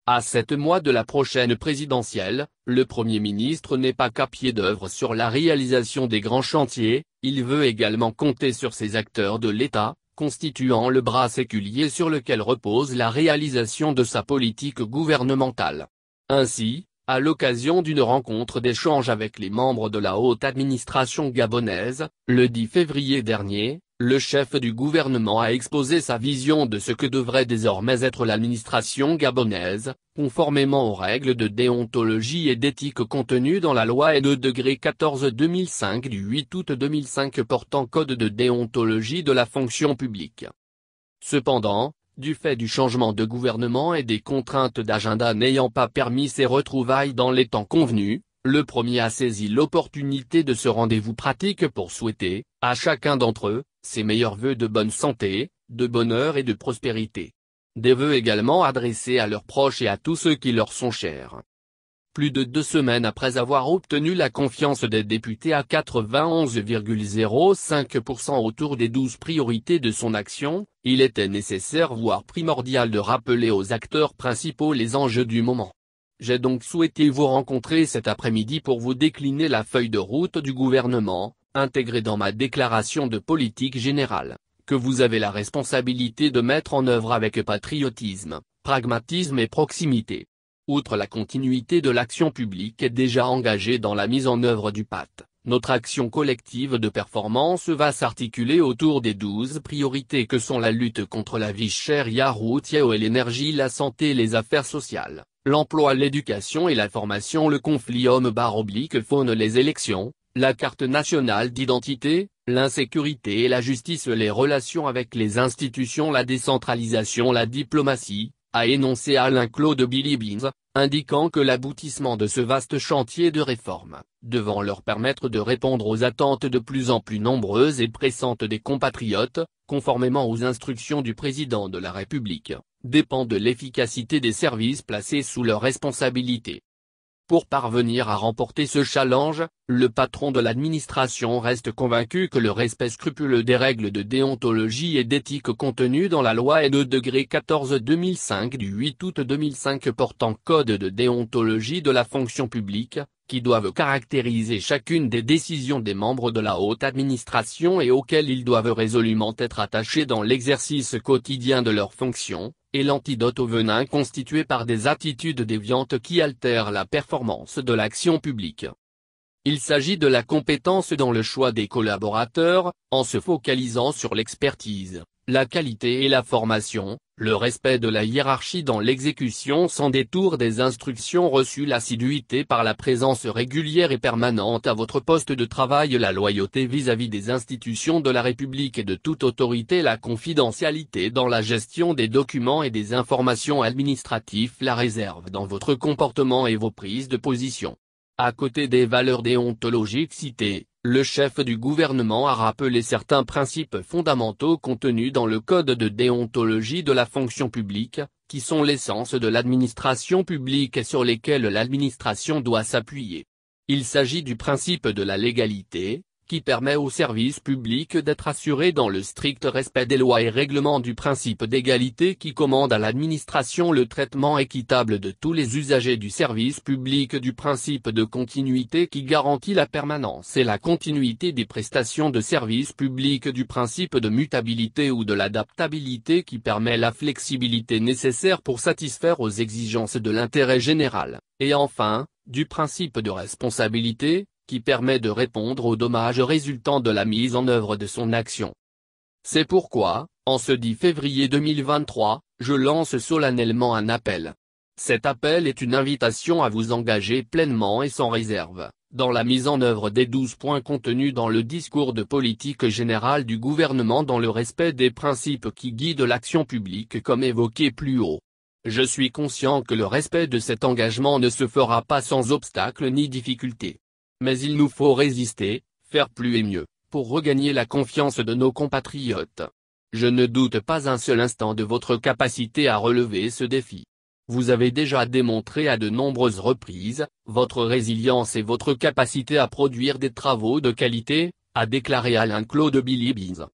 À 7 mois de la prochaine présidentielle, le Premier ministre n'est pas qu'à pied d'œuvre sur la réalisation des grands chantiers, il veut également compter sur ces acteurs de l'État, constituant le bras séculier sur lequel repose la réalisation de sa politique gouvernementale. Ainsi, à l'occasion d'une rencontre d'échange avec les membres de la haute administration gabonaise, le 10 février dernier, le chef du gouvernement a exposé sa vision de ce que devrait désormais être l'administration gabonaise, conformément aux règles de déontologie et d'éthique contenues dans la loi N-14/2005 du 8 août 2005 portant code de déontologie de la fonction publique. Cependant, du fait du changement de gouvernement et des contraintes d'agenda n'ayant pas permis ces retrouvailles dans les temps convenus, le Premier a saisi l'opportunité de ce rendez-vous pratique pour souhaiter, à chacun d'entre eux, ses meilleurs vœux de bonne santé, de bonheur et de prospérité. Des vœux également adressés à leurs proches et à tous ceux qui leur sont chers. Plus de 2 semaines après avoir obtenu la confiance des députés à 91,05% autour des 12 priorités de son action, il était nécessaire voire primordial de rappeler aux acteurs principaux les enjeux du moment. J'ai donc souhaité vous rencontrer cet après-midi pour vous décliner la feuille de route du gouvernement, intégrée dans ma déclaration de politique générale, que vous avez la responsabilité de mettre en œuvre avec patriotisme, pragmatisme et proximité. Outre la continuité de l'action publique déjà engagée dans la mise en œuvre du PAT, notre action collective de performance va s'articuler autour des 12 priorités que sont la lutte contre la vie chère routière et l'énergie, la santé et les affaires sociales, l'emploi, l'éducation et la formation, le conflit homme/faune, les élections, la carte nationale d'identité, l'insécurité et la justice, les relations avec les institutions, la décentralisation, la diplomatie, a énoncé Alain-Claude Bilibine, indiquant que l'aboutissement de ce vaste chantier de réforme, devant leur permettre de répondre aux attentes de plus en plus nombreuses et pressantes des compatriotes, conformément aux instructions du président de la République, dépend de l'efficacité des services placés sous leur responsabilité. Pour parvenir à remporter ce challenge, le patron de l'administration reste convaincu que le respect scrupuleux des règles de déontologie et d'éthique contenues dans la loi N-14/2005 du 8 août 2005 portant code de déontologie de la fonction publique, qui doivent caractériser chacune des décisions des membres de la haute administration et auxquelles ils doivent résolument être attachés dans l'exercice quotidien de leurs fonctions, et l'antidote au venin constitué par des attitudes déviantes qui altèrent la performance de l'action publique. Il s'agit de la compétence dans le choix des collaborateurs, en se focalisant sur l'expertise, la qualité et la formation, le respect de la hiérarchie dans l'exécution sans détour des instructions reçues, l'assiduité par la présence régulière et permanente à votre poste de travail, la loyauté vis-à-vis des institutions de la République et de toute autorité, la confidentialité dans la gestion des documents et des informations administratives, la réserve dans votre comportement et vos prises de position. À côté des valeurs déontologiques citées, le chef du gouvernement a rappelé certains principes fondamentaux contenus dans le code de déontologie de la fonction publique, qui sont l'essence de l'administration publique et sur lesquels l'administration doit s'appuyer. Il s'agit du principe de la légalité, qui permet au service public d'être assuré dans le strict respect des lois et règlements, du principe d'égalité qui commande à l'administration le traitement équitable de tous les usagers du service public, du principe de continuité qui garantit la permanence et la continuité des prestations de service public, du principe de mutabilité ou de l'adaptabilité qui permet la flexibilité nécessaire pour satisfaire aux exigences de l'intérêt général, et enfin, du principe de responsabilité, qui permet de répondre aux dommages résultant de la mise en œuvre de son action. C'est pourquoi, en ce 10 février 2023, je lance solennellement un appel. Cet appel est une invitation à vous engager pleinement et sans réserve, dans la mise en œuvre des 12 points contenus dans le discours de politique générale du gouvernement, dans le respect des principes qui guident l'action publique comme évoqué plus haut. Je suis conscient que le respect de cet engagement ne se fera pas sans obstacle ni difficulté. Mais il nous faut résister, faire plus et mieux, pour regagner la confiance de nos compatriotes. Je ne doute pas un seul instant de votre capacité à relever ce défi. Vous avez déjà démontré à de nombreuses reprises, votre résilience et votre capacité à produire des travaux de qualité, a déclaré Alain-Claude Bilibine.